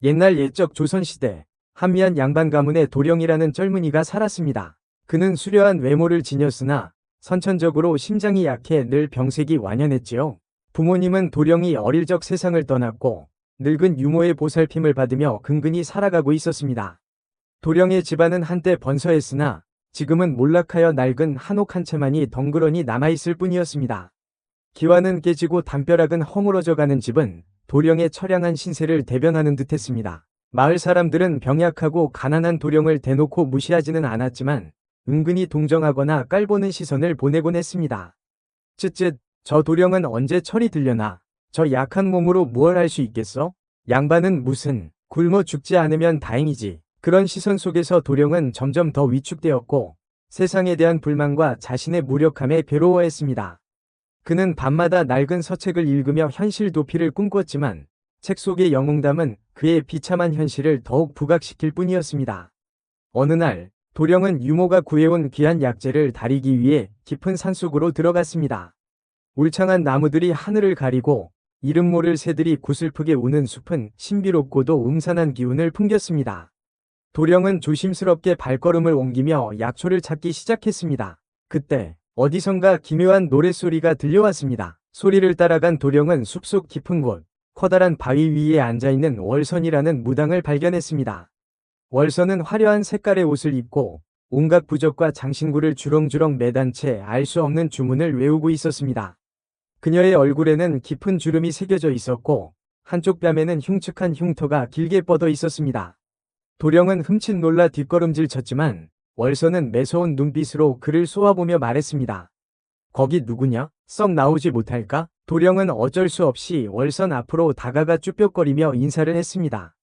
옛날 옛적 조선시대 한미한 양반 가문에 도령이라는 젊은이가 살았습니다. 그는 수려한 외모를 지녔으나 선천적으로 심장이 약해 늘 병색이 완연했지요. 부모님은 도령이 어릴 적 세상을 떠났고 늙은 유모의 보살핌을 받으며 근근히 살아가고 있었습니다. 도령의 집안은 한때 번서했으나 지금은 몰락하여 낡은 한옥 한 채만이 덩그러니 남아있을 뿐이었습니다. 기와는 깨지고 담벼락은 허물어져 가는 집은 도령의 처량한 신세를 대변하는 듯했습니다. 마을 사람들은 병약하고 가난한 도령을 대놓고 무시하지는 않았지만 은근히 동정하거나 깔보는 시선을 보내곤 했습니다. 쯧쯧, 저 도령은 언제 철이 들려나? 저 약한 몸으로 무얼 할 수 있겠어? 양반은 무슨, 굶어 죽지 않으면 다행이지. 그런 시선 속에서 도령은 점점 더 위축되었고 세상에 대한 불만과 자신의 무력함에 괴로워했습니다. 그는 밤마다 낡은 서책을 읽으며 현실 도피를 꿈꿨지만 책 속의 영웅담은 그의 비참한 현실을 더욱 부각시킬 뿐이었습니다. 어느 날 도령은 유모가 구해온 귀한 약재를 다리기 위해 깊은 산속으로 들어갔습니다. 울창한 나무들이 하늘을 가리고 이름 모를 새들이 구슬프게 우는 숲은 신비롭고도 음산한 기운을 풍겼습니다. 도령은 조심스럽게 발걸음을 옮기며 약초를 찾기 시작했습니다. 그때 어디선가 기묘한 노랫소리가 들려왔습니다. 소리를 따라간 도령은 숲속 깊은 곳, 커다란 바위 위에 앉아있는 월선이라는 무당을 발견했습니다. 월선은 화려한 색깔의 옷을 입고 온갖 부적과 장신구를 주렁주렁 매단 채 알 수 없는 주문을 외우고 있었습니다. 그녀의 얼굴에는 깊은 주름이 새겨져 있었고 한쪽 뺨에는 흉측한 흉터가 길게 뻗어 있었습니다. 도령은 흠칫 놀라 뒷걸음질 쳤지만 월선은 매서운 눈빛으로 그를 쏘아보며 말했습니다. 거기 누구냐? 썩 나오지 못할까? 도령은 어쩔 수 없이 월선 앞으로 다가가 쭈뼛거리며 인사를 했습니다.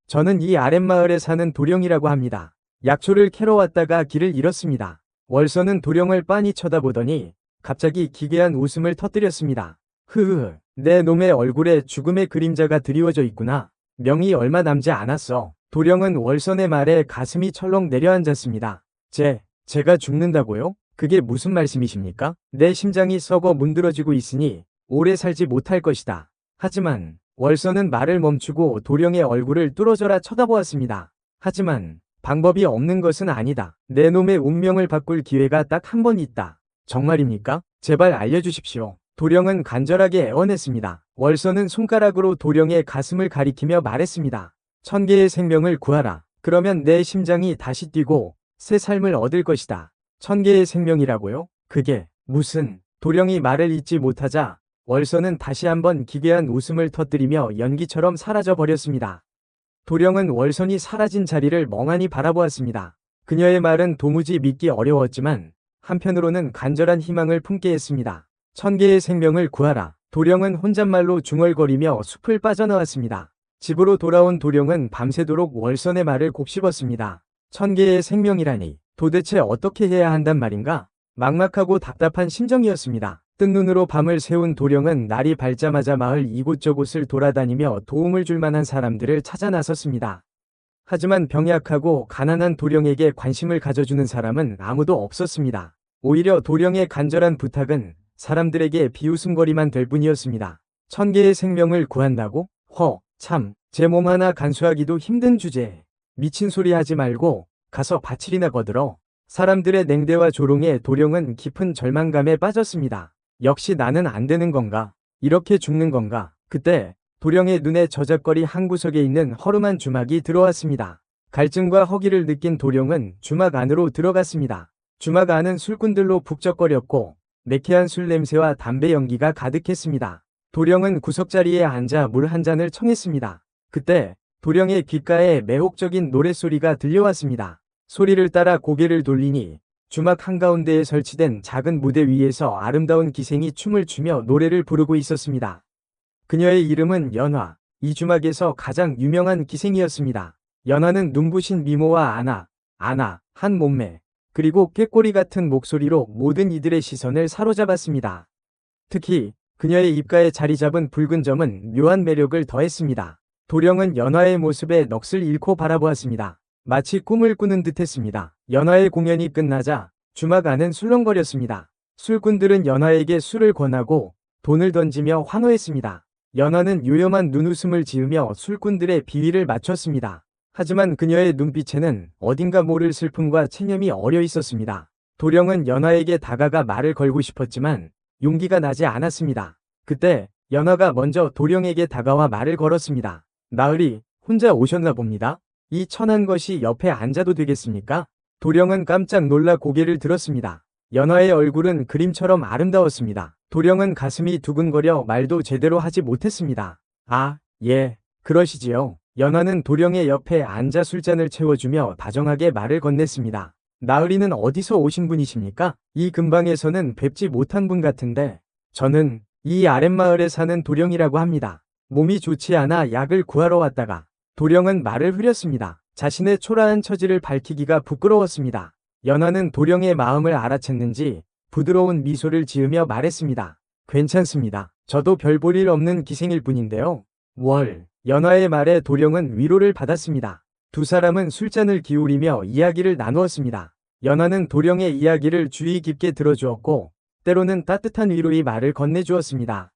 저는 이 아랫마을에 사는 도령이라고 합니다. 약초를 캐러 왔다가 길을 잃었습니다. 월선은 도령을 빤히 쳐다보더니 갑자기 기괴한 웃음을 터뜨렸습니다. 흐흐, 내 놈의 얼굴에 죽음의 그림자가 드리워져 있구나. 명이 얼마 남지 않았어. 도령은 월선의 말에 가슴이 철렁 내려앉았습니다. 제가 죽는다고요? 그게 무슨 말씀이십니까? 내 심장이 썩어 문드러지고 있으니 오래 살지 못할 것이다. 하지만 월선은 말을 멈추고 도령의 얼굴을 뚫어져라 쳐다보았습니다. 하지만 방법이 없는 것은 아니다. 내 놈의 운명을 바꿀 기회가 딱 한 번 있다. 정말입니까? 제발 알려주십시오. 도령은 간절하게 애원했습니다. 월선은 손가락으로 도령의 가슴을 가리키며 말했습니다. 1000개의 생명을 구하라. 그러면 내 심장이 다시 뛰고 새 삶을 얻을 것이다. 1000개의 생명이라고요? 그게 무슨... 도령이 말을 잇지 못하자 월선은 다시 한번 기괴한 웃음을 터뜨리며 연기처럼 사라져 버렸습니다. 도령은 월선이 사라진 자리를 멍하니 바라보았습니다. 그녀의 말은 도무지 믿기 어려웠지만 한편으로는 간절한 희망을 품게 했습니다. 1000개의 생명을 구하라. 도령은 혼잣말로 중얼거리며 숲을 빠져나왔습니다. 집으로 돌아온 도령은 밤새도록 월선의 말을 곱씹었습니다. 1000개의 생명이라니 도대체 어떻게 해야 한단 말인가? 막막하고 답답한 심정이었습니다. 뜬 눈으로 밤을 새운 도령은 날이 밝자마자 마을 이곳저곳을 돌아다니며 도움을 줄 만한 사람들을 찾아 나섰습니다. 하지만 병약하고 가난한 도령에게 관심을 가져주는 사람은 아무도 없었습니다. 오히려 도령의 간절한 부탁은 사람들에게 비웃음거리만 될 뿐이었습니다. 1000개의 생명을 구한다고? 참, 제 몸 하나 간수하기도 힘든 주제에 미친 소리 하지 말고 가서 밭일이나 거들어. 사람들의 냉대와 조롱에 도령은 깊은 절망감에 빠졌습니다. 역시 나는 안 되는 건가? 이렇게 죽는 건가? 그때 도령의 눈에 저작거리 한 구석에 있는 허름한 주막이 들어왔습니다. 갈증과 허기를 느낀 도령은 주막 안으로 들어갔습니다. 주막 안은 술꾼들로 북적거렸고 매캐한 술 냄새와 담배 연기가 가득했습니다. 도령은 구석자리에 앉아 물 한 잔을 청했습니다. 그때 도령의 귓가에 매혹적인 노랫소리가 들려왔습니다. 소리를 따라 고개를 돌리니 주막 한가운데에 설치된 작은 무대 위에서 아름다운 기생이 춤을 추며 노래를 부르고 있었습니다. 그녀의 이름은 연화, 이 주막에서 가장 유명한 기생이었습니다. 연화는 눈부신 미모와 한 몸매, 그리고 꾀꼬리 같은 목소리로 모든 이들의 시선을 사로잡았습니다. 특히 그녀의 입가에 자리 잡은 붉은 점은 묘한 매력을 더했습니다. 도령은 연화의 모습에 넋을 잃고 바라보았습니다. 마치 꿈을 꾸는 듯했습니다. 연화의 공연이 끝나자 주막 안은 술렁거렸습니다. 술꾼들은 연화에게 술을 권하고 돈을 던지며 환호했습니다. 연하는 요염한 눈웃음을 지으며 술꾼들의 비위를 맞췄습니다. 하지만 그녀의 눈빛에는 어딘가 모를 슬픔과 체념이 어려 있었습니다. 도령은 연하에게 다가가 말을 걸고 싶었지만 용기가 나지 않았습니다. 그때 연하가 먼저 도령에게 다가와 말을 걸었습니다. 나으리, 혼자 오셨나 봅니다. 이 천한 것이 옆에 앉아도 되겠습니까? 도령은 깜짝 놀라 고개를 들었습니다. 연하의 얼굴은 그림처럼 아름다웠습니다. 도령은 가슴이 두근거려 말도 제대로 하지 못했습니다. 아, 예, 그러시지요. 연하는 도령의 옆에 앉아 술잔을 채워주며 다정하게 말을 건넸습니다. 나으리는 어디서 오신 분이십니까? 이 근방에서는 뵙지 못한 분 같은데 저는 이 아랫마을에 사는 도령이라고 합니다. 몸이 좋지 않아 약을 구하러 왔다가 도령은 말을 흐렸습니다. 자신의 초라한 처지를 밝히기가 부끄러웠습니다. 연하는 도령의 마음을 알아챘는지 부드러운 미소를 지으며 말했습니다. 괜찮습니다. 저도 별 볼 일 없는 기생일 뿐인데요. 연하의 말에 도령은 위로를 받았습니다. 두 사람은 술잔을 기울이며 이야기를 나누었습니다. 연하는 도령의 이야기를 주의 깊게 들어주었고 때로는 따뜻한 위로의 말을 건네주었습니다.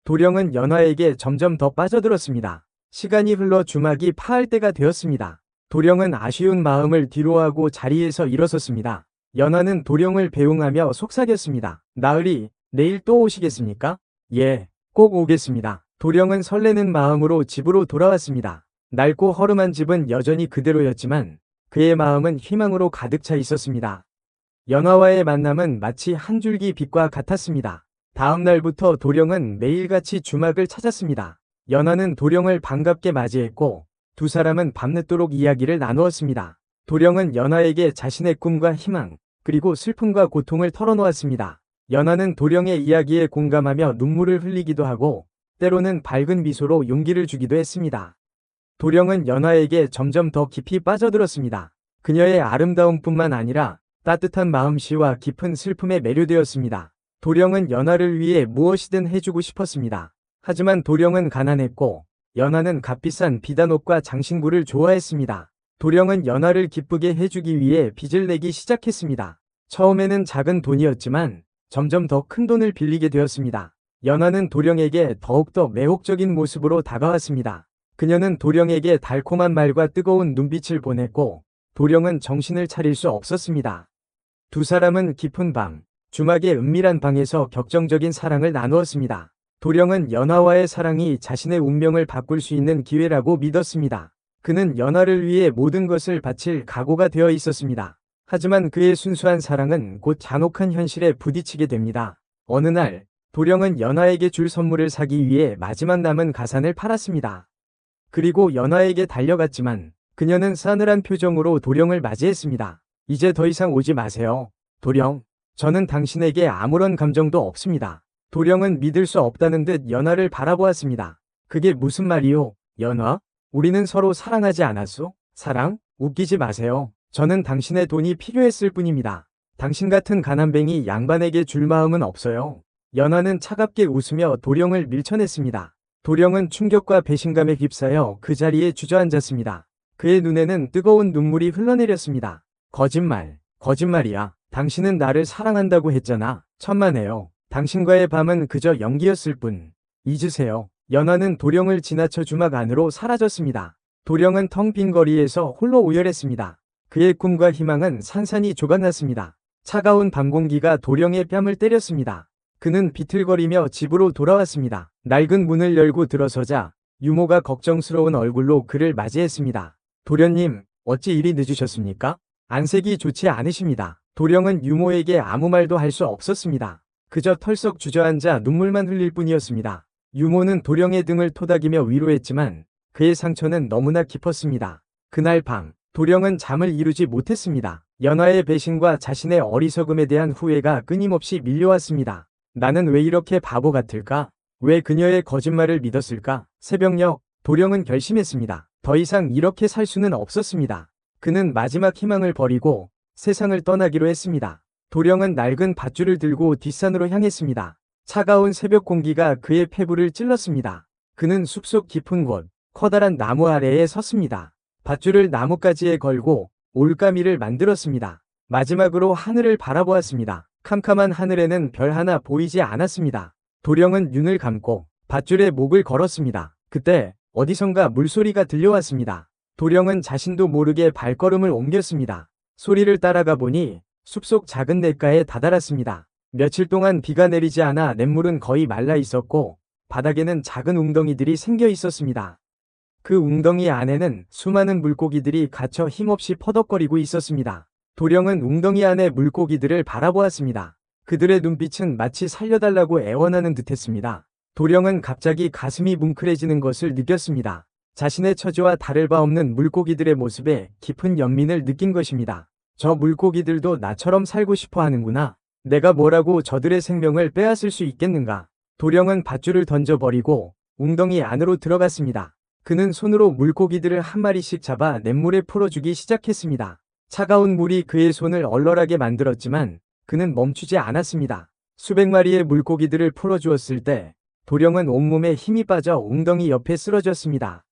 도령은 연하에게 점점 더 빠져들었습니다. 시간이 흘러 주막이 파할 때가 되었습니다. 도령은 아쉬운 마음을 뒤로하고 자리에서 일어섰습니다. 연하는 도령을 배웅하며 속삭였습니다. 나으리, 내일 또 오시겠습니까? 예, 꼭 오겠습니다. 도령은 설레는 마음으로 집으로 돌아왔습니다. 낡고 허름한 집은 여전히 그대로였지만 그의 마음은 희망으로 가득 차 있었습니다. 연하와의 만남은 마치 한 줄기 빛과 같았습니다. 다음 날부터 도령은 매일같이 주막을 찾았습니다. 연하는 도령을 반갑게 맞이했고 두 사람은 밤늦도록 이야기를 나누었습니다. 도령은 연하에게 자신의 꿈과 희망, 그리고 슬픔과 고통을 털어놓았습니다. 연하는 도령의 이야기에 공감하며 눈물을 흘리기도 하고 때로는 밝은 미소로 용기를 주기도 했습니다. 도령은 연하에게 점점 더 깊이 빠져들었습니다. 그녀의 아름다움뿐만 아니라 따뜻한 마음씨와 깊은 슬픔에 매료되었습니다. 도령은 연하를 위해 무엇이든 해주고 싶었습니다. 하지만 도령은 가난했고 연하는 값비싼 비단옷과 장신구를 좋아했습니다. 도령은 연하를 기쁘게 해주기 위해 빚을 내기 시작했습니다. 처음에는 작은 돈이었지만 점점 더 큰 돈을 빌리게 되었습니다. 연하는 도령에게 더욱더 매혹적인 모습으로 다가왔습니다. 그녀는 도령에게 달콤한 말과 뜨거운 눈빛을 보냈고 도령은 정신을 차릴 수 없었습니다. 두 사람은 깊은 밤, 주막의 은밀한 방에서 격정적인 사랑을 나누었습니다. 도령은 연하와의 사랑이 자신의 운명을 바꿀 수 있는 기회라고 믿었습니다. 그는 연하를 위해 모든 것을 바칠 각오가 되어 있었습니다. 하지만 그의 순수한 사랑은 곧 잔혹한 현실에 부딪히게 됩니다. 어느 날, 도령은 연하에게 줄 선물을 사기 위해 마지막 남은 가산을 팔았습니다. 그리고 연하에게 달려갔지만 그녀는 싸늘한 표정으로 도령을 맞이했습니다. 이제 더 이상 오지 마세요. 도령, 저는 당신에게 아무런 감정도 없습니다. 도령은 믿을 수 없다는 듯 연하를 바라보았습니다. 그게 무슨 말이요, 연하? 우리는 서로 사랑하지 않았소? 사랑? 웃기지 마세요. 저는 당신의 돈이 필요했을 뿐입니다. 당신 같은 가난뱅이 양반에게 줄 마음은 없어요. 연하는 차갑게 웃으며 도령을 밀쳐냈습니다. 도령은 충격과 배신감에 휩싸여 그 자리에 주저앉았습니다. 그의 눈에는 뜨거운 눈물이 흘러내렸습니다. 거짓말이야. 당신은 나를 사랑한다고 했잖아. 천만에요. 당신과의 밤은 그저 연기였을 뿐. 잊으세요. 연하는 도령을 지나쳐 주막 안으로 사라졌습니다. 도령은 텅 빈 거리에서 홀로 오열했습니다. 그의 꿈과 희망은 산산이 조각났습니다. 차가운 밤 공기가 도령의 뺨을 때렸습니다. 그는 비틀거리며 집으로 돌아왔습니다. 낡은 문을 열고 들어서자 유모가 걱정스러운 얼굴로 그를 맞이했습니다. 도련님, 어찌 이리 늦으셨습니까? 안색이 좋지 않으십니다. 도령은 유모에게 아무 말도 할 수 없었습니다. 그저 털썩 주저앉아 눈물만 흘릴 뿐이었습니다. 유모는 도령의 등을 토닥이며 위로했지만 그의 상처는 너무나 깊었습니다. 그날 밤, 도령은 잠을 이루지 못했습니다. 연하의 배신과 자신의 어리석음에 대한 후회가 끊임없이 밀려왔습니다. 나는 왜 이렇게 바보 같을까? 왜 그녀의 거짓말을 믿었을까? 새벽녘, 도령은 결심했습니다. 더 이상 이렇게 살 수는 없었습니다. 그는 마지막 희망을 버리고 세상을 떠나기로 했습니다. 도령은 낡은 밧줄을 들고 뒷산으로 향했습니다. 차가운 새벽 공기가 그의 폐부를 찔렀습니다. 그는 숲속 깊은 곳, 커다란 나무 아래에 섰습니다. 밧줄을 나뭇가지에 걸고 올가미를 만들었습니다. 마지막으로 하늘을 바라보았습니다. 캄캄한 하늘에는 별 하나 보이지 않았습니다. 도령은 눈을 감고 밧줄에 목을 걸었습니다. 그때 어디선가 물소리가 들려왔습니다. 도령은 자신도 모르게 발걸음을 옮겼습니다. 소리를 따라가 보니 숲속 작은 냇가에 다다랐습니다. 며칠 동안 비가 내리지 않아 냇물은 거의 말라 있었고 바닥에는 작은 웅덩이들이 생겨 있었습니다. 그 웅덩이 안에는 수많은 물고기들이 갇혀 힘없이 퍼덕거리고 있었습니다. 도령은 웅덩이 안의 물고기들을 바라보았습니다. 그들의 눈빛은 마치 살려달라고 애원하는 듯했습니다. 도령은 갑자기 가슴이 뭉클해지는 것을 느꼈습니다. 자신의 처지와 다를 바 없는 물고기들의 모습에 깊은 연민을 느낀 것입니다. 저 물고기들도 나처럼 살고 싶어 하는구나. 내가 뭐라고 저들의 생명을 빼앗을 수 있겠는가. 도령은 밧줄을 던져버리고 웅덩이 안으로 들어갔습니다. 그는 손으로 물고기들을 한 마리씩 잡아 냇물에 풀어주기 시작했습니다. 차가운 물이 그의 손을 얼얼하게 만들었지만 그는 멈추지 않았습니다. 수백 마리의 물고기들을 풀어주었을 때 도령은 온몸에 힘이 빠져 웅덩이 옆에 쓰러졌습니다.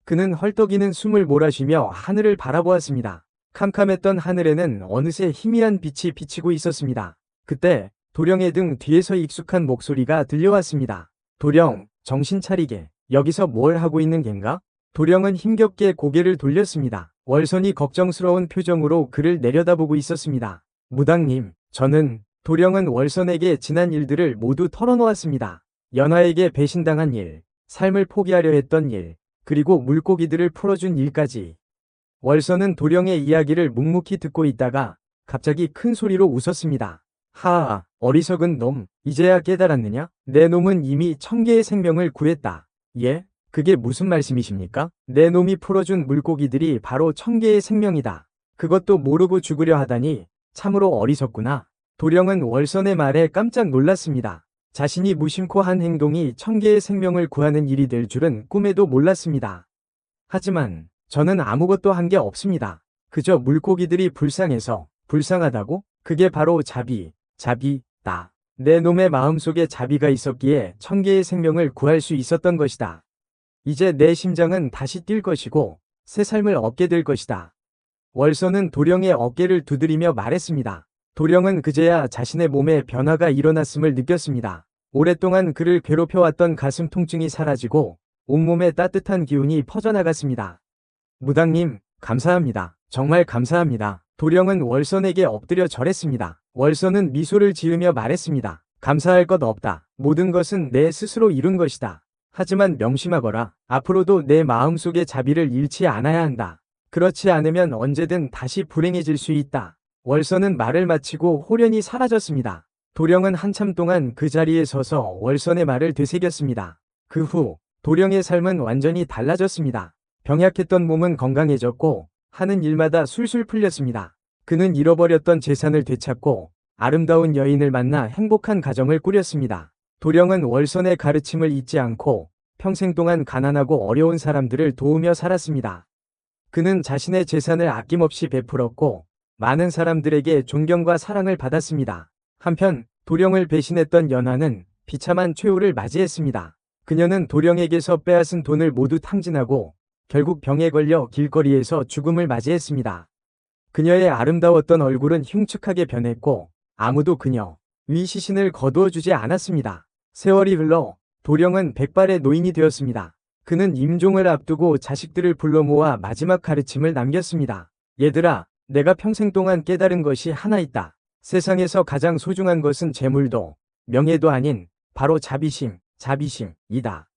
그는 헐떡이는 숨을 몰아쉬며 하늘을 바라보았습니다. 캄캄했던 하늘에는 어느새 희미한 빛이 비치고 있었습니다. 그때 도령의 등 뒤에서 익숙한 목소리가 들려왔습니다. 도령, 정신 차리게. 여기서 뭘 하고 있는 겐가? 도령은 힘겹게 고개를 돌렸습니다. 월선이 걱정스러운 표정으로 그를 내려다보고 있었습니다. 무당님, 도령은 월선에게 지난 일들을 모두 털어놓았습니다. 연하에게 배신당한 일, 삶을 포기하려 했던 일, 그리고 물고기들을 풀어준 일까지. 월선은 도령의 이야기를 묵묵히 듣고 있다가 갑자기 큰 소리로 웃었습니다. 하하, 어리석은 놈, 이제야 깨달았느냐? 내 놈은 이미 1000개의 생명을 구했다. 예? 그게 무슨 말씀이십니까? 내 놈이 풀어준 물고기들이 바로 1000개의 생명이다. 그것도 모르고 죽으려 하다니 참으로 어리석구나. 도령은 월선의 말에 깜짝 놀랐습니다. 자신이 무심코 한 행동이 1000개의 생명을 구하는 일이 될 줄은 꿈에도 몰랐습니다. 하지만 저는 아무것도 한 게 없습니다. 그저 물고기들이 불쌍해서. 불쌍하다고? 그게 바로 자비다. 내 놈의 마음속에 자비가 있었기에 1000개의 생명을 구할 수 있었던 것이다. 이제 내 심장은 다시 뛸 것이고 새 삶을 얻게 될 것이다. 월선은 도령의 어깨를 두드리며 말했습니다. 도령은 그제야 자신의 몸에 변화가 일어났음을 느꼈습니다. 오랫동안 그를 괴롭혀왔던 가슴 통증이 사라지고 온몸에 따뜻한 기운이 퍼져나갔습니다. 무당님, 감사합니다. 정말 감사합니다. 도령은 월선에게 엎드려 절했습니다. 월선은 미소를 지으며 말했습니다. 감사할 것 없다. 모든 것은 내 스스로 이룬 것이다. 하지만 명심하거라. 앞으로도 내 마음속의 자비를 잃지 않아야 한다. 그렇지 않으면 언제든 다시 불행해질 수 있다. 월선은 말을 마치고 홀연히 사라졌습니다. 도령은 한참 동안 그 자리에 서서 월선의 말을 되새겼습니다. 그 후 도령의 삶은 완전히 달라졌습니다. 병약했던 몸은 건강해졌고 하는 일마다 술술 풀렸습니다. 그는 잃어버렸던 재산을 되찾고 아름다운 여인을 만나 행복한 가정을 꾸렸습니다. 도령은 월선의 가르침을 잊지 않고 평생 동안 가난하고 어려운 사람들을 도우며 살았습니다. 그는 자신의 재산을 아낌없이 베풀었고 많은 사람들에게 존경과 사랑을 받았습니다. 한편 도령을 배신했던 연하는 비참한 최후를 맞이했습니다. 그녀는 도령에게서 빼앗은 돈을 모두 탕진하고 결국 병에 걸려 길거리에서 죽음을 맞이했습니다. 그녀의 아름다웠던 얼굴은 흉측하게 변했고 아무도 그녀 위 시신을 거두어주지 않았습니다. 세월이 흘러 도령은 백발의 노인이 되었습니다. 그는 임종을 앞두고 자식들을 불러 모아 마지막 가르침을 남겼습니다. 얘들아, 내가 평생 동안 깨달은 것이 하나 있다. 세상에서 가장 소중한 것은 재물도 명예도 아닌 바로 자비심이다.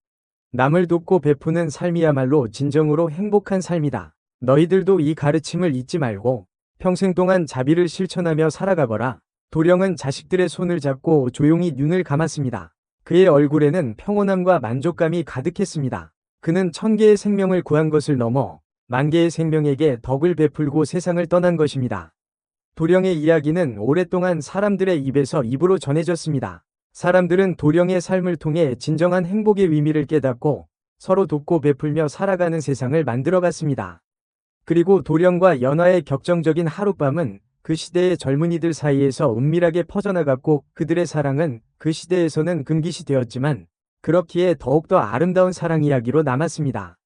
남을 돕고 베푸는 삶이야말로 진정으로 행복한 삶이다. 너희들도 이 가르침을 잊지 말고 평생 동안 자비를 실천하며 살아가거라. 도령은 자식들의 손을 잡고 조용히 눈을 감았습니다. 그의 얼굴에는 평온함과 만족감이 가득했습니다. 그는 1000개의 생명을 구한 것을 넘어 10,000개의 생명에게 덕을 베풀고 세상을 떠난 것입니다. 도령의 이야기는 오랫동안 사람들의 입에서 입으로 전해졌습니다. 사람들은 도령의 삶을 통해 진정한 행복의 의미를 깨닫고 서로 돕고 베풀며 살아가는 세상을 만들어갔습니다. 그리고 도령과 연하의 격정적인 하룻밤은 그 시대의 젊은이들 사이에서 은밀하게 퍼져나갔고 그들의 사랑은 그 시대에서는 금기시 되었지만 그렇기에 더욱더 아름다운 사랑 이야기로 남았습니다.